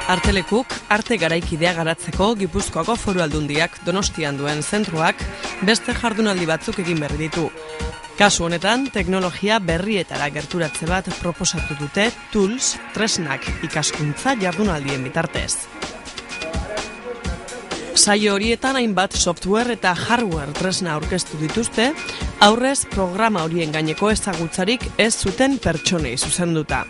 Artelekuk arte garaikidea garatzeko Gipuzkoako Foru Aldundiak Donostian duen zentroak beste jardunaldi batzuk egin berri ditu. Kasu honetan, teknologia berrietara gerturatze bat proposatu dute Tools, tresnak ikaskuntza jardunaldien bitartez. Saio horietan hainbat software eta hardware tresna aurkeztu dituzte, aurrez programa horien gaineko ezagutzarik ez zuten pertsonei zuzenduta.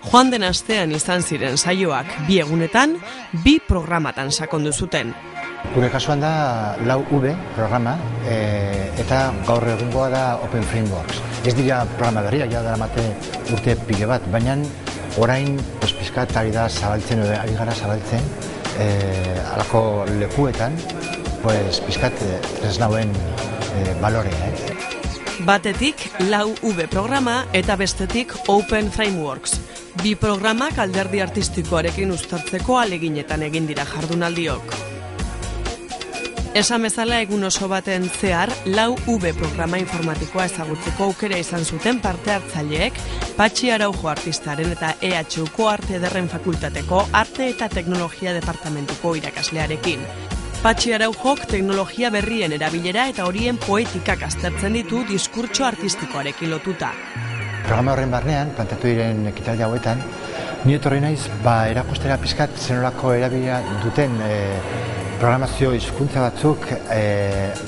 Joan den astean izan ziren saioak 2 egunetan, 2 programatan sakondu zuten. Gure kasuan da 4V programa eta gaur egungoa da Open Frameworks. Ez dira programa berriak, ja daramate urte pile bat, baina orain pizkat ari gara zabaltzen alako lekuetan pizkat tresnauen balorea. Batetik 4V programa eta bestetik Open Frameworks. 2 programak alderdi artistikoarekin uztartzeko aleginetan egin dira jardunaldiok. Esan bezala egun oso baten zehar 4V programa informatikoa ezagutzeko aukera izan zuten parte hartzaileek Patxi Araujo artistaren eta EHUko Arte Ederren Fakultateko Arte eta Teknologia Departamentuko irakaslearekin. Patxi Araujok teknologia berrien erabilera eta horien poetikak aztertzen ditu diskurtso artistikoarekin lotuta. Programa horren barnean, plantatu diren ekitaldi hauetan, ni etorri naiz erakustera pizkat zenolako erabilia duten programazio hizkuntza batzuk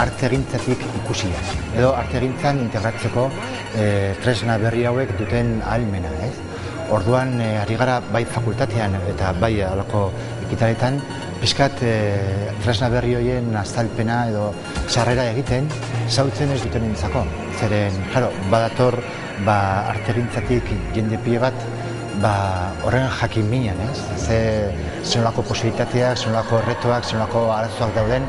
artegintzatik ikusiak. Edo artegintzan integratzeko tresna berri hauek duten ahalmena. Orduan, ari gara bai fakultatean eta bai alako ekitaletan, pizkat tresna berri horien azalpena edo sarrera egiten, zautzen ez duten entzako. Zeren, badator artegintzatik jende pile bat, horren jakin minan, zenolako posibilitateak, zenolako retoak, zenolako arazoak dauden,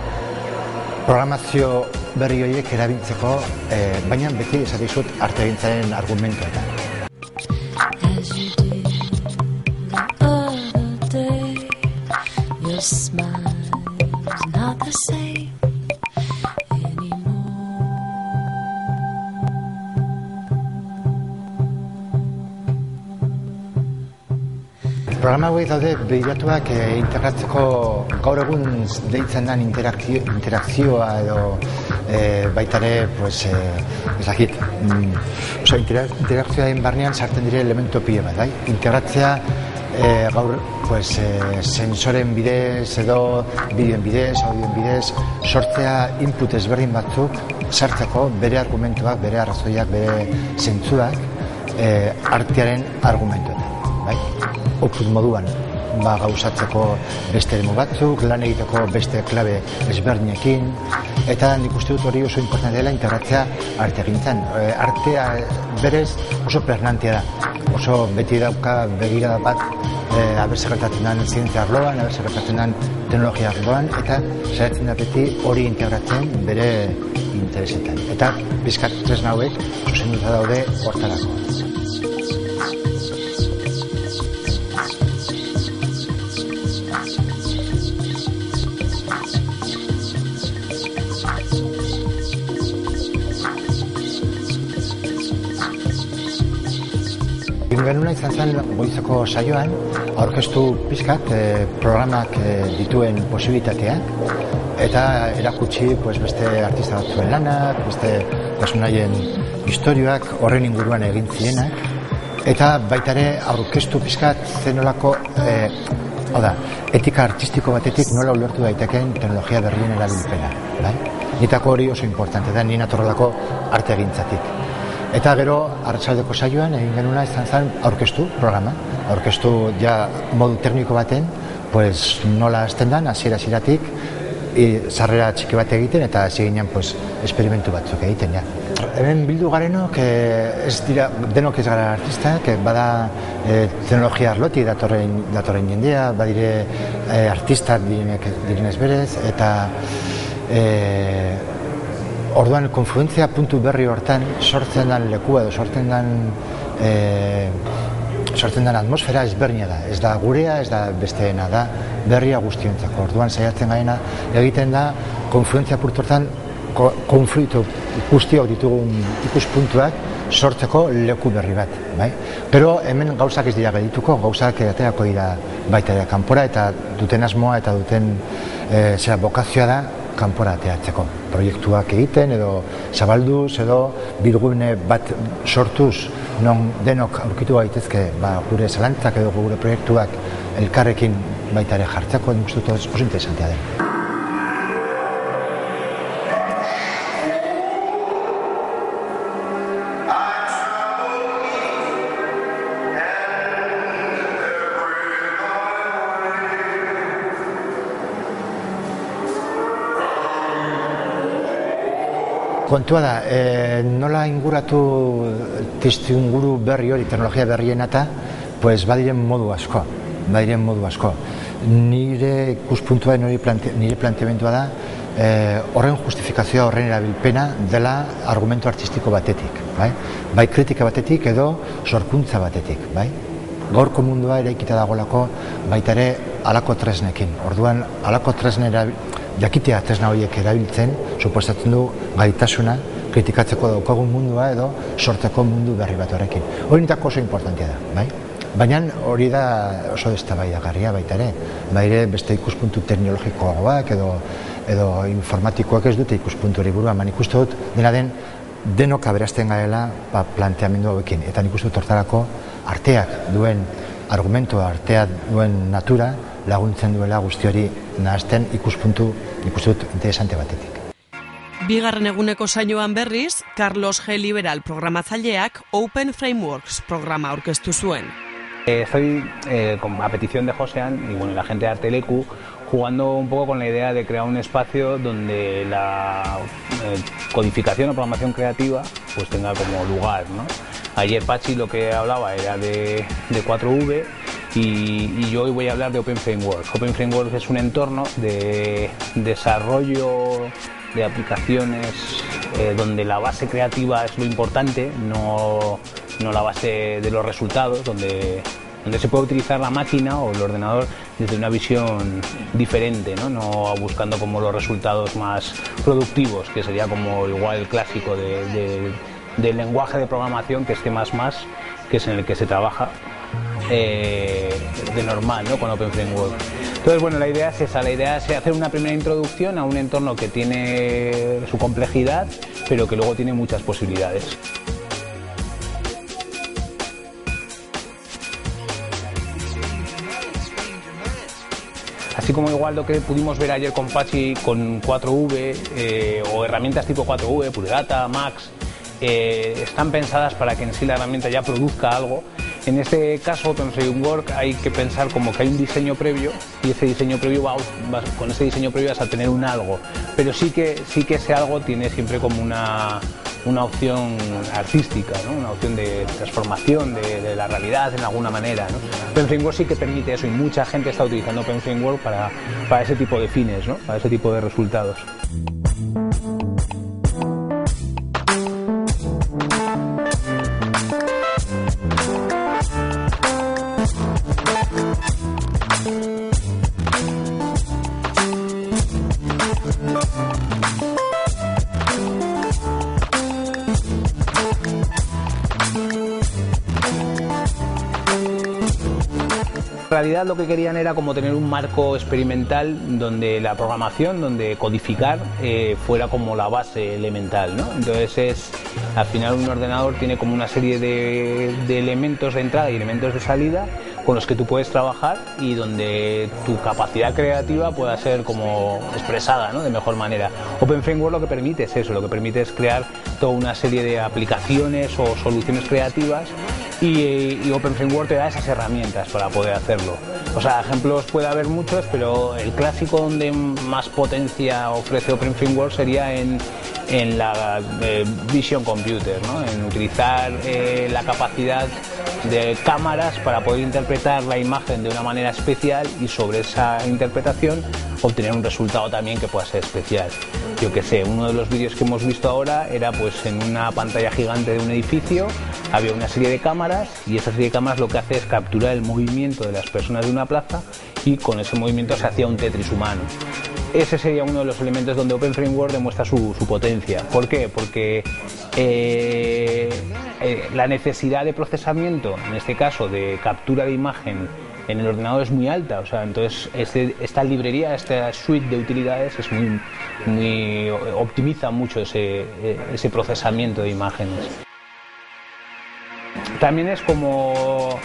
programazio berri horiek erabiltzeko, baina beti esatizut artegintzaren argumentuetan. Programa hauek daude begiratuak integratzeko gaur egun deitzen den interakzioa edo baitare, interakzioaren barnean sartzen dire elemento pile bat, integratzea gaur sensoren bidez edo bideoen bidez, audioen bidez, sortzea input ezberdin batzuk sartzeko bere argumentuak, bere arrazoiak, bere zentzuak artearen argumentuetan. Output moduan gauzatzeko beste demo batzuk, lan egiteko beste klabe ezberdinekin, eta nik uste dut hori oso importante dela integratzea artegintzan. Artea berez oso pernantea da, oso beti dauka begirada bat abertze gertatzen den zientzia arloan, abertze gertatzen den teknologia arloan, eta saiatzen da beti hori integratzen bere interesetan. Eta pizkat tresna hauek zuzenduta daude hortarako. Genuna izan zen goizeko saioan, aurkeztu pizkat programak dituen posibilitateak eta erakutsi beste artista batzuen lanak, beste personaien istorioak horren inguruan egin zienak eta baitare aurkeztu pizkat zenolako etika artistiko batetik nola ulertu daitekeen teknologia berrien erabilpena. Nitako hori oso importante da, nien atorrelako arte egintzatik. Eta gero, arratsaldeko saioan egin genuna izan zen aurkeztu programa. Aurkeztu ja modu tekniko baten, nola hasten den, hasieratik sarrera txiki bat egiten eta hasi ginen esperimentu batzuk egiten. Hemen bildu garenok, ez dira, denok ez gara artistak, bada teknologia arlotik datorren jendea, badire artistak direnez berez, eta orduan, konfluentzia puntu berri hortan sortzen den lekua edo sortzen den atmosfera ezberdina da. Ez da gurea, ez da besteena, da berria guztiontzako. Orduan, saiatzen gaena egiten da konfluentzia puntu hortan konflikto guztiok ditugun ikuspuntuak sortzeko leku berri bat, bai? Gero hemen gauzak ez dira geldituko, gauzak aterako dira baita ere kanpora, eta duten asmoa eta duten bokazioa da kanpora ateratzeko. Proiektuak egiten edo zabalduz edo bilgune bat sortuz non denok aurkitu gaitezke gure zalantzak edo gure proiektuak elkarrekin baita ere jartzeko, nik uste dut oso interesantea den. Kontua da, nola inguratu testuinguru berri hori, teknologia berrien eta badiren modu asko. Nire ikuspuntua, nire planteamendua da, horren justifikazioa, horren erabilpena dela argumento artistiko batetik. Bai kritika batetik edo sorkuntza batetik. Gaurko mundua eraikita dagoelako baita ere halako tresnekin. Orduan, halako tresne jakitea tresna horiek erabiltzen, suposatzen du gaitasuna kritikatzeko daukagun mundua edo sortzeko mundu berri bat horrekin. Hori nitako oso importantea da, baina hori da oso eztabaidagarria baita ere. Baire beste ikuspuntu teknologikoagoak edo informatikoak ez dute ikuspuntu hori buruan, nik uste dut dena den denok aberasten garela planteamendu hauekin. Eta nik uste dut hortarako arteak duen argumentua, arteak duen natura laguntzen duela guzti hori nahazten ikuspuntu interesante batetik. Bigarren eguneko saioan berriz, Carlos G. Liberal programatzaileak Open Frameworks programa aurkeztu zuen. Estoy a petición de Josean y la gente de Arteleku jugando un poco con la idea de crear un espacio donde la codificación o programación creativa pues tenga como lugar, ¿no? Ayer Pachi lo que hablaba era de 4V y yo hoy voy a hablar de Open Frameworks. Open Frameworks es un entorno de desarrollo de aplicaciones donde la base creativa es lo importante, no la base de los resultados, donde se puede utilizar la máquina o el ordenador desde una visión diferente, no buscando como los resultados más productivos, que sería como igual el clásico del lenguaje de programación que es C++, que es en el que se trabaja de normal, ¿no? Con Open Framework. Entonces, bueno, la idea es esa, la idea es hacer una primera introducción a un entorno que tiene su complejidad, pero que luego tiene muchas posibilidades. Así como igual lo que pudimos ver ayer con Pachi con 4V o herramientas tipo 4V, Pure-Data, Max, están pensadas para que en sí la herramienta ya produzca algo. En este caso, Open Framework, hay que pensar como que hay un diseño previo y ese diseño previo con ese diseño previo vas a tener un algo, pero sí que ese algo tiene siempre como una opción artística, ¿no? Una opción de transformación de la realidad en alguna manera, ¿no? Open Framework sí que permite eso y mucha gente está utilizando Open Framework para ese tipo de fines, ¿no? Para ese tipo de resultados. En realidad lo que querían era como tener un marco experimental donde la programación, donde codificar fuera como la base elemental, ¿no? Entonces al final un ordenador tiene como una serie de elementos de entrada y elementos de salida con los que tú puedes trabajar y donde tu capacidad creativa pueda ser como expresada, ¿no? De mejor manera. Open Framework lo que permite es eso, lo que permite es crear toda una serie de aplicaciones o soluciones creativas y Open Framework te da esas herramientas para poder hacerlo. O sea, ejemplos puede haber muchos, pero el clásico donde más potencia ofrece Open Framework sería en la Vision Computer, ¿no? En utilizar la capacidad de cámaras para poder interpretar la imagen de una manera especial y sobre esa interpretación obtener un resultado también que pueda ser especial. Yo que sé, uno de los vídeos que hemos visto ahora era pues en una pantalla gigante de un edificio, había una serie de cámaras y esa serie de cámaras lo que hace es capturar el movimiento de las personas de una plaza y con ese movimiento se hacía un Tetris humano. Ese sería uno de los elementos donde Open Framework demuestra su potencia. ¿Por qué? Porque la necesidad de procesamiento, en este caso de captura de imagen en el ordenador, es muy alta. O sea, entonces esta librería, esta suite de utilidades es optimiza mucho ese procesamiento de imágenes. También es como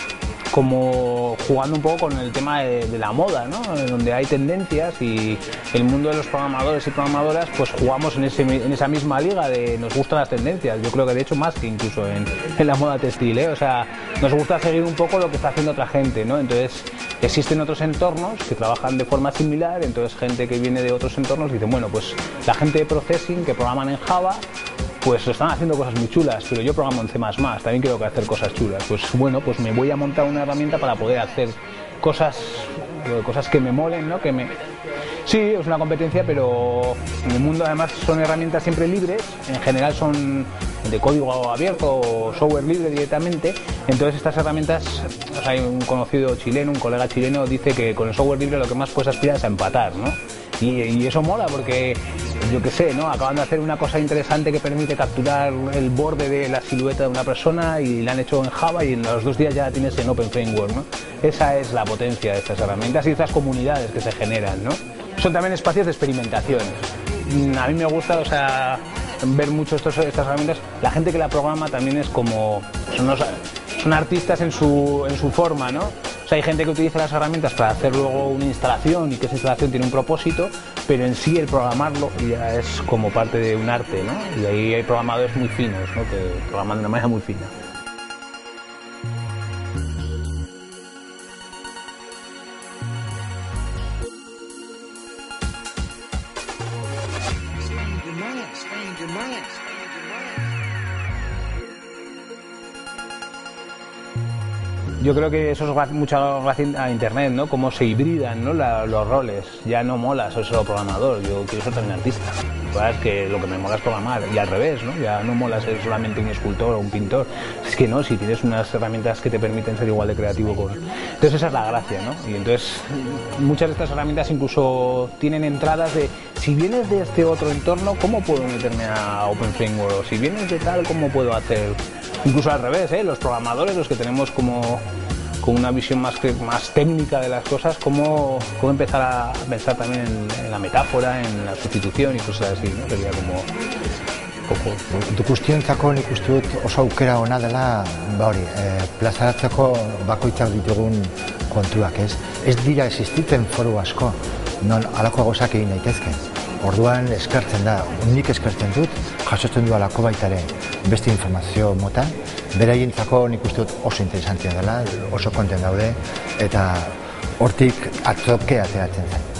jugando un poco con el tema de la moda, ¿no? Donde hay tendencias, y el mundo de los programadores y programadoras pues jugamos en esa misma liga de nos gustan las tendencias. Yo creo que de hecho más que incluso en la moda textil, ¿eh? O sea, nos gusta seguir un poco lo que está haciendo otra gente, ¿no? Entonces existen otros entornos que trabajan de forma similar, entonces gente que viene de otros entornos dice, bueno, pues la gente de Processing que programan en Java pues están haciendo cosas muy chulas, pero yo programo en C++, también quiero hacer cosas chulas. Pues bueno, pues me voy a montar una herramienta para poder hacer cosas que me molen, ¿no? Sí, es una competencia, pero en el mundo además son herramientas siempre libres, en general son de código abierto o software libre directamente. Entonces estas herramientas, o sea, hay un conocido chileno, un colega chileno, dice que con el software libre lo que más puedes aspirar es a empatar, ¿no? Y eso mola porque, yo qué sé, ¿no? Acaban de hacer una cosa interesante que permite capturar el borde de la silueta de una persona y la han hecho en Java, y en los 2 días ya la tienes en Open Framework, ¿no? Esa es la potencia de estas herramientas y estas comunidades que se generan, ¿no? Son también espacios de experimentación. A mí me gusta, o sea, ver mucho estas herramientas. La gente que la programa también es como... Son artistas en su forma, ¿no? O sea, hay gente que utiliza las herramientas para hacer luego una instalación y que esa instalación tiene un propósito, pero en sí el programarlo ya es como parte de un arte, ¿no? Y ahí hay programadores muy finos, ¿no? Que programan de una manera muy fina. Yo creo que eso es mucho gracias a Internet, ¿no? Cómo se hibridan, ¿no? Los roles. Ya no mola ser solo programador, yo quiero ser también artista. La verdad es que lo que me mola es programar, y al revés, ¿no? Ya no mola ser solamente un escultor o un pintor. Es que no, si tienes unas herramientas que te permiten ser igual de creativo con... Entonces esa es la gracia, ¿no? Y entonces muchas de estas herramientas incluso tienen entradas de si vienes de este otro entorno, ¿cómo puedo meterme a Open Framework? O si vienes de tal, ¿cómo puedo hacer? Incluso al revés, ¿eh? Los programadores, los que tenemos como una visión más técnica de las cosas, cómo empezar a pensar también en la metáfora, en la sustitución y cosas así, ¿no? Sería como... Guztiontzako nik uste dut oso aukera ona dela, plazaratzeko bakoitzak ditugun kontuak, ez? Ez dira existitzen foru asko, non halako gauzak egin daitezke. Orduan eskertzen da, nik eskertzen dut, jasotzen du halako baita ere beste informazio mota, beraientzako nik uste dut oso interesantea dela, oso konten daude, eta hortik atzoke ateratzen zen.